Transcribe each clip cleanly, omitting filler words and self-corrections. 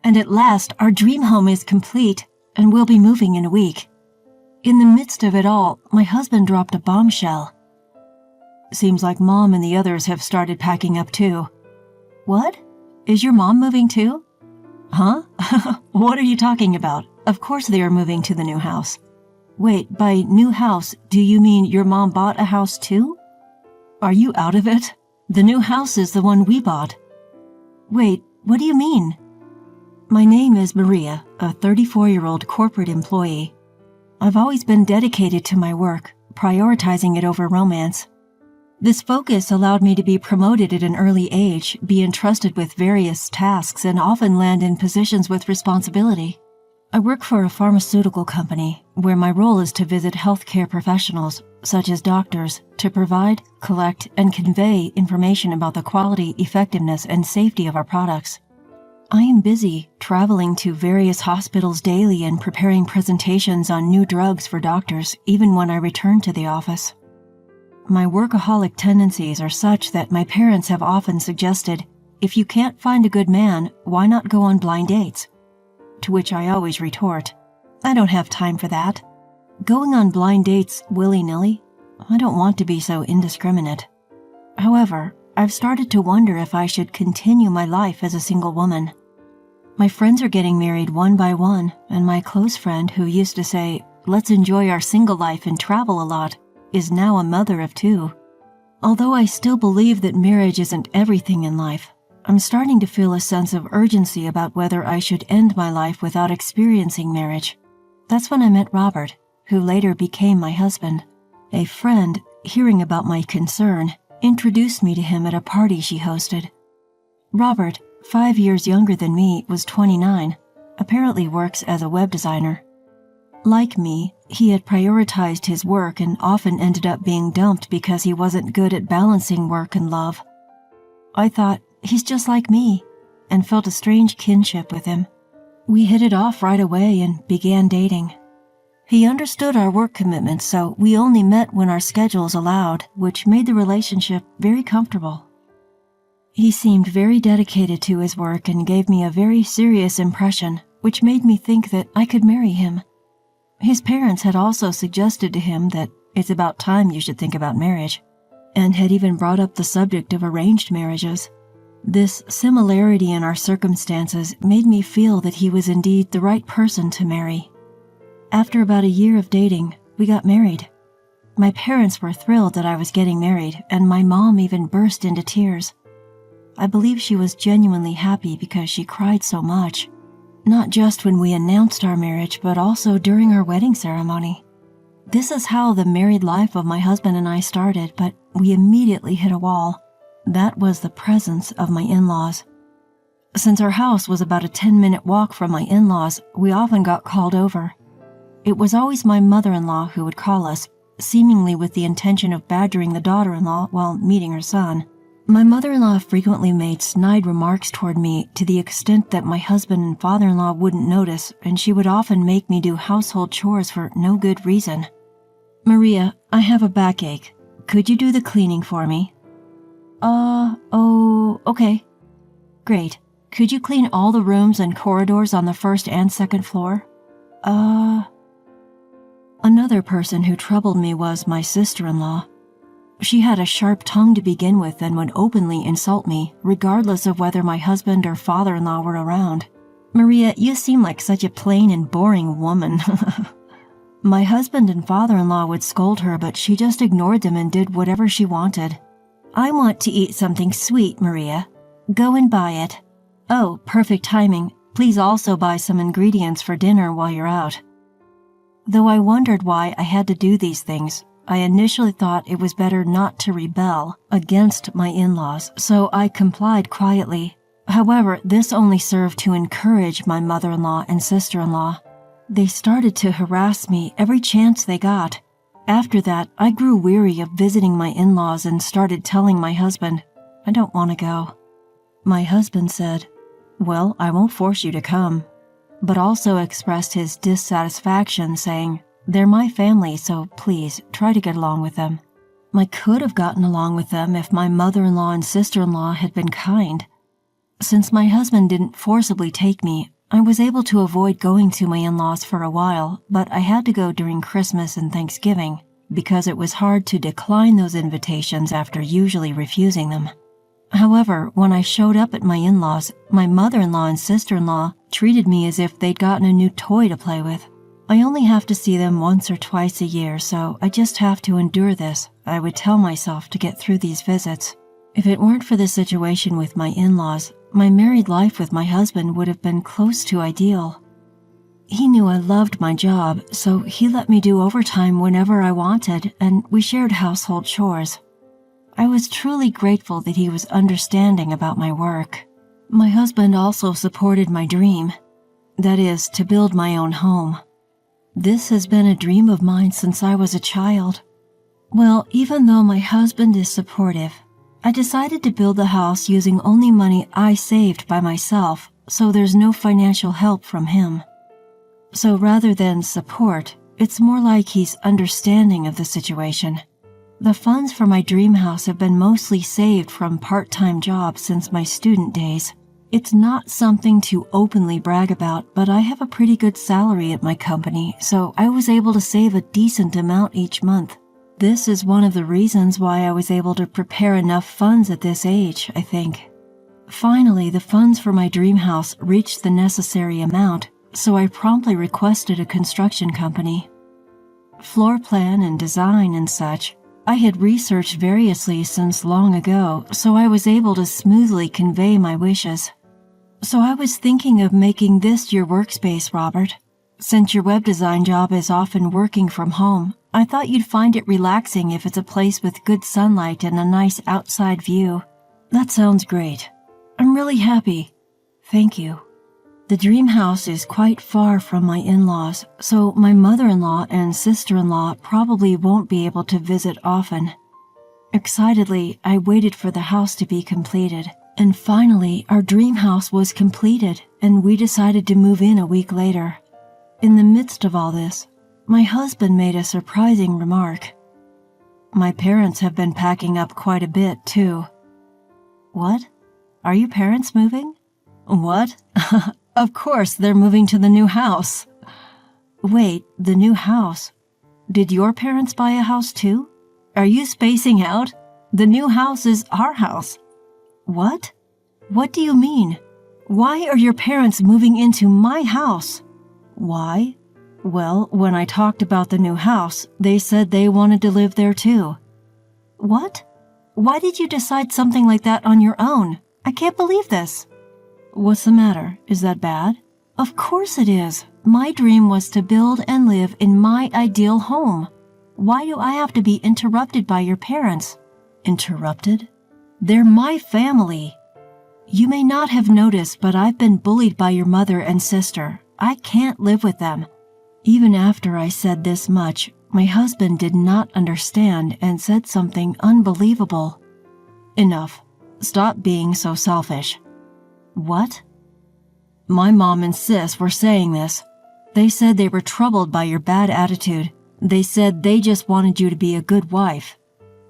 And at last, our dream home is complete, and we'll be moving in a week. In the midst of it all, my husband dropped a bombshell. Seems like Mom and the others have started packing up too. What? Is your mom moving too? Huh? What are you talking about? Of course they are moving to the new house. Wait, by new house, do you mean your mom bought a house too? Are you out of it? The new house is the one we bought. Wait, what do you mean? My name is Maria, a 34-year-old corporate employee. I've always been dedicated to my work, prioritizing it over romance. This focus allowed me to be promoted at an early age, be entrusted with various tasks, and often land in positions with responsibility. I work for a pharmaceutical company, where my role is to visit healthcare professionals, such as doctors, to provide, collect, and convey information about the quality, effectiveness, and safety of our products. I am busy traveling to various hospitals daily and preparing presentations on new drugs for doctors, even when I return to the office. My workaholic tendencies are such that my parents have often suggested, if you can't find a good man, why not go on blind dates? To which I always retort, I don't have time for that. Going on blind dates willy-nilly? I don't want to be so indiscriminate. However, I've started to wonder if I should continue my life as a single woman. My friends are getting married one by one, and my close friend who used to say, let's enjoy our single life and travel a lot, is now a mother of 2. Although I still believe that marriage isn't everything in life, I'm starting to feel a sense of urgency about whether I should end my life without experiencing marriage. That's when I met Robert, who later became my husband. A friend, hearing about my concern, introduced me to him at a party she hosted. Robert, 5 years younger than me, was 29, apparently works as a web designer. Like me, he had prioritized his work and often ended up being dumped because he wasn't good at balancing work and love. I thought, he's just like me, and felt a strange kinship with him. We hit it off right away and began dating. He understood our work commitments, so we only met when our schedules allowed, which made the relationship very comfortable. He seemed very dedicated to his work and gave me a very serious impression, which made me think that I could marry him. His parents had also suggested to him that it's about time you should think about marriage, and had even brought up the subject of arranged marriages. This similarity in our circumstances made me feel that he was indeed the right person to marry. After about a year of dating, we got married. My parents were thrilled that I was getting married, and my mom even burst into tears. I believe she was genuinely happy because she cried so much. Not just when we announced our marriage, but also during our wedding ceremony. This is how the married life of my husband and I started, but we immediately hit a wall. That was the presence of my in-laws. Since our house was about a 10-minute walk from my in-laws, we often got called over. It was always my mother-in-law who would call us, seemingly with the intention of badgering the daughter-in-law while meeting her son. My mother-in-law frequently made snide remarks toward me to the extent that my husband and father-in-law wouldn't notice, and she would often make me do household chores for no good reason. Maria, I have a backache. Could you do the cleaning for me? Okay. Great. Could you clean all the rooms and corridors on the first and second floor? Another person who troubled me was my sister-in-law. She had a sharp tongue to begin with and would openly insult me, regardless of whether my husband or father-in-law were around. Maria, you seem like such a plain and boring woman. My husband and father-in-law would scold her, but she just ignored them and did whatever she wanted. I want to eat something sweet, Maria. Go and buy it. Oh, perfect timing. Please also buy some ingredients for dinner while you're out. Though I wondered why I had to do these things, I initially thought it was better not to rebel against my in-laws, so I complied quietly. However, this only served to encourage my mother-in-law and sister-in-law. They started to harass me every chance they got. After that, I grew weary of visiting my in-laws and started telling my husband, I don't want to go. My husband said, well, I won't force you to come, but also expressed his dissatisfaction, saying, they're my family, so please try to get along with them. I could have gotten along with them if my mother-in-law and sister-in-law had been kind. Since my husband didn't forcibly take me, I was able to avoid going to my in-laws for a while, but I had to go during Christmas and Thanksgiving because it was hard to decline those invitations after usually refusing them. However, when I showed up at my in-laws, my mother-in-law and sister-in-law treated me as if they'd gotten a new toy to play with. I only have to see them once or twice a year, so I just have to endure this, I would tell myself, to get through these visits. If it weren't for the situation with my in-laws, my married life with my husband would have been close to ideal. He knew I loved my job, so he let me do overtime whenever I wanted, and we shared household chores. I was truly grateful that he was understanding about my work. My husband also supported my dream, that is, to build my own home. This has been a dream of mine since I was a child. Well, even though my husband is supportive, I decided to build the house using only money I saved by myself, so there's no financial help from him. So rather than support, it's more like he's understanding of the situation. The funds for my dream house have been mostly saved from part-time jobs since my student days. It's not something to openly brag about, but I have a pretty good salary at my company, so I was able to save a decent amount each month. This is one of the reasons why I was able to prepare enough funds at this age, I think. Finally, the funds for my dream house reached the necessary amount, so I promptly requested a construction company. Floor plan and design and such, I had researched variously since long ago, so I was able to smoothly convey my wishes. So I was thinking of making this your workspace, Robert. Since your web design job is often working from home, I thought you'd find it relaxing if it's a place with good sunlight and a nice outside view. That sounds great. I'm really happy. Thank you. The dream house is quite far from my in-laws, so my mother-in-law and sister-in-law probably won't be able to visit often. Excitedly, I waited for the house to be completed, and finally our dream house was completed, and we decided to move in a week later. In the midst of all this, my husband made a surprising remark. My parents have been packing up quite a bit, too. What? Are your parents moving? What? Of course, they're moving to the new house. Wait, the new house? Did your parents buy a house, too? Are you spacing out? The new house is our house. What? What do you mean? Why are your parents moving into my house? Why? Well, when I talked about the new house, they said they wanted to live there too. What? Why did you decide something like that on your own? I can't believe this. What's the matter? Is that bad? Of course it is. My dream was to build and live in my ideal home. Why do I have to be interrupted by your parents? Interrupted? They're my family. You may not have noticed, but I've been bullied by your mother and sister. I can't live with them. Even after I said this much, my husband did not understand and said something unbelievable. Enough. Stop being so selfish. What? My mom and sis were saying this. They said they were troubled by your bad attitude. They said they just wanted you to be a good wife.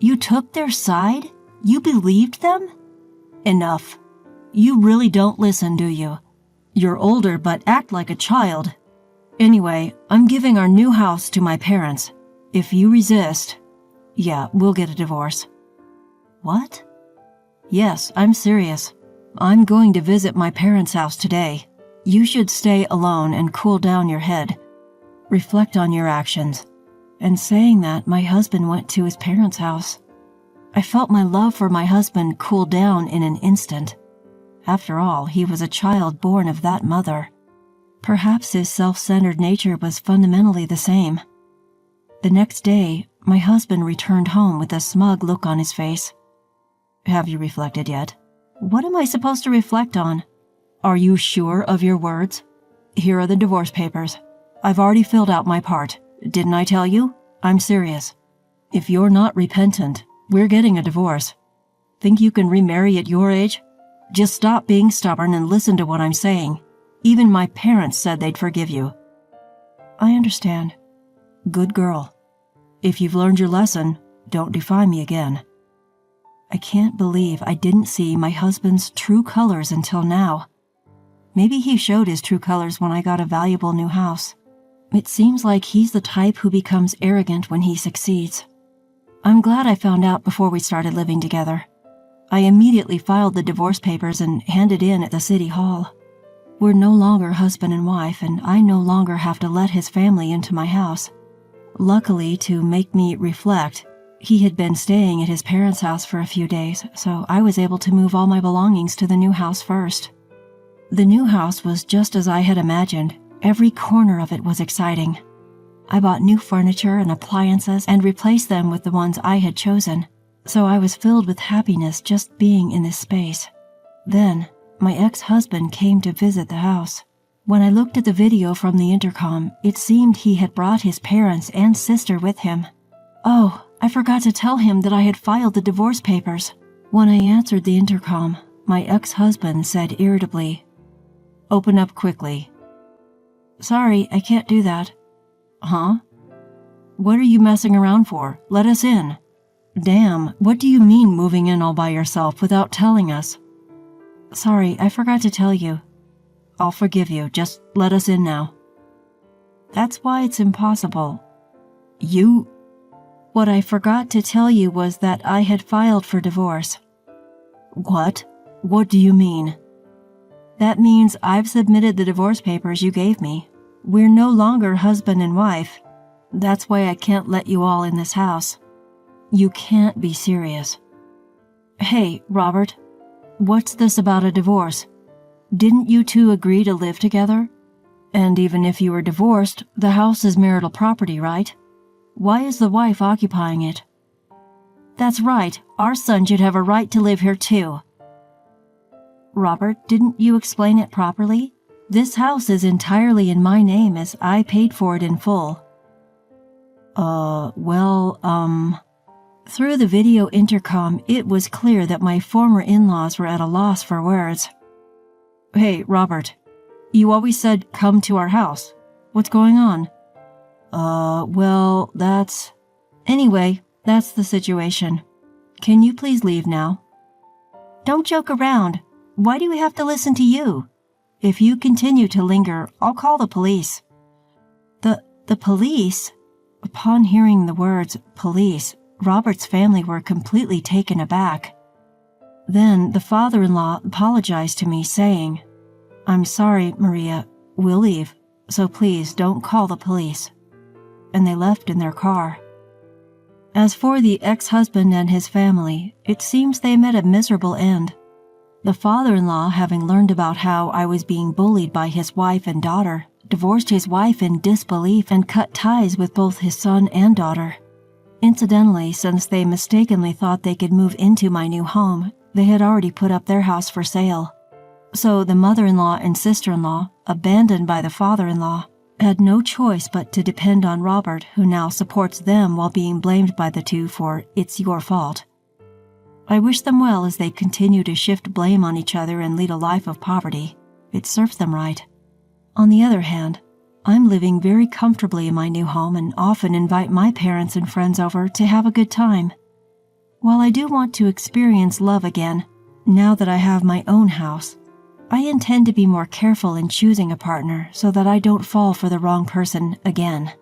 You took their side? You believed them? Enough. You really don't listen, do you? You're older but act like a child. Anyway, I'm giving our new house to my parents. If you resist, yeah, we'll get a divorce. What? Yes, I'm serious. I'm going to visit my parents' house today. You should stay alone and cool down your head. Reflect on your actions. And saying that, my husband went to his parents' house. I felt my love for my husband cool down in an instant. After all, he was a child born of that mother. Perhaps his self-centered nature was fundamentally the same. The next day, my husband returned home with a smug look on his face. Have you reflected yet? What am I supposed to reflect on? Are you sure of your words? Here are the divorce papers. I've already filled out my part. Didn't I tell you? I'm serious. If you're not repentant, we're getting a divorce. Think you can remarry at your age? Just stop being stubborn and listen to what I'm saying. Even my parents said they'd forgive you. I understand. Good girl. If you've learned your lesson, don't defy me again. I can't believe I didn't see my husband's true colors until now. Maybe he showed his true colors when I got a valuable new house. It seems like he's the type who becomes arrogant when he succeeds. I'm glad I found out before we started living together. I immediately filed the divorce papers and handed in at the city hall. We're no longer husband and wife, and I no longer have to let his family into my house. Luckily, to make me reflect, he had been staying at his parents' house for a few days, so I was able to move all my belongings to the new house first. The new house was just as I had imagined. Every corner of it was exciting. I bought new furniture and appliances and replaced them with the ones I had chosen, so I was filled with happiness just being in this space. Then, my ex-husband came to visit the house. When I looked at the video from the intercom, it seemed he had brought his parents and sister with him. Oh, I forgot to tell him that I had filed the divorce papers. When I answered the intercom, my ex-husband said irritably, "Open up quickly." "Sorry, I can't do that." "Huh? What are you messing around for? Let us in." "Damn, what do you mean moving in all by yourself without telling us?" "Sorry, I forgot to tell you." "I'll forgive you, just let us in now." "That's why it's impossible." What I forgot to tell you was that I had filed for divorce." "What? What do you mean?" "That means I've submitted the divorce papers you gave me. We're no longer husband and wife. That's why I can't let you all in this house." "You can't be serious." "Hey, Robert, what's this about a divorce? Didn't you two agree to live together? And even if you were divorced, the house is marital property, right? Why is the wife occupying it?" "That's right. Our son should have a right to live here too." "Robert, didn't you explain it properly? This house is entirely in my name as I paid for it in full." Through the video intercom, it was clear that my former in-laws were at a loss for words. "Hey, Robert, you always said come to our house. What's going on?" Anyway, that's the situation. Can you please leave now?" "Don't joke around. Why do we have to listen to you? If you continue to linger, I'll call the police." The police?" Upon hearing the words police, Robert's family were completely taken aback. Then the father-in-law apologized to me, saying, "I'm sorry, Maria, we'll leave, so please don't call the police." And they left in their car. As for the ex-husband and his family, it seems they met a miserable end. The father-in-law, having learned about how I was being bullied by his wife and daughter, divorced his wife in disbelief and cut ties with both his son and daughter. Incidentally, since they mistakenly thought they could move into my new home, they had already put up their house for sale. So the mother-in-law and sister-in-law, abandoned by the father-in-law, had no choice but to depend on Robert, who now supports them while being blamed by the two for "it's your fault." I wish them well as they continue to shift blame on each other and lead a life of poverty. It serves them right. On the other hand, I'm living very comfortably in my new home and often invite my parents and friends over to have a good time. While I do want to experience love again, now that I have my own house, I intend to be more careful in choosing a partner so that I don't fall for the wrong person again.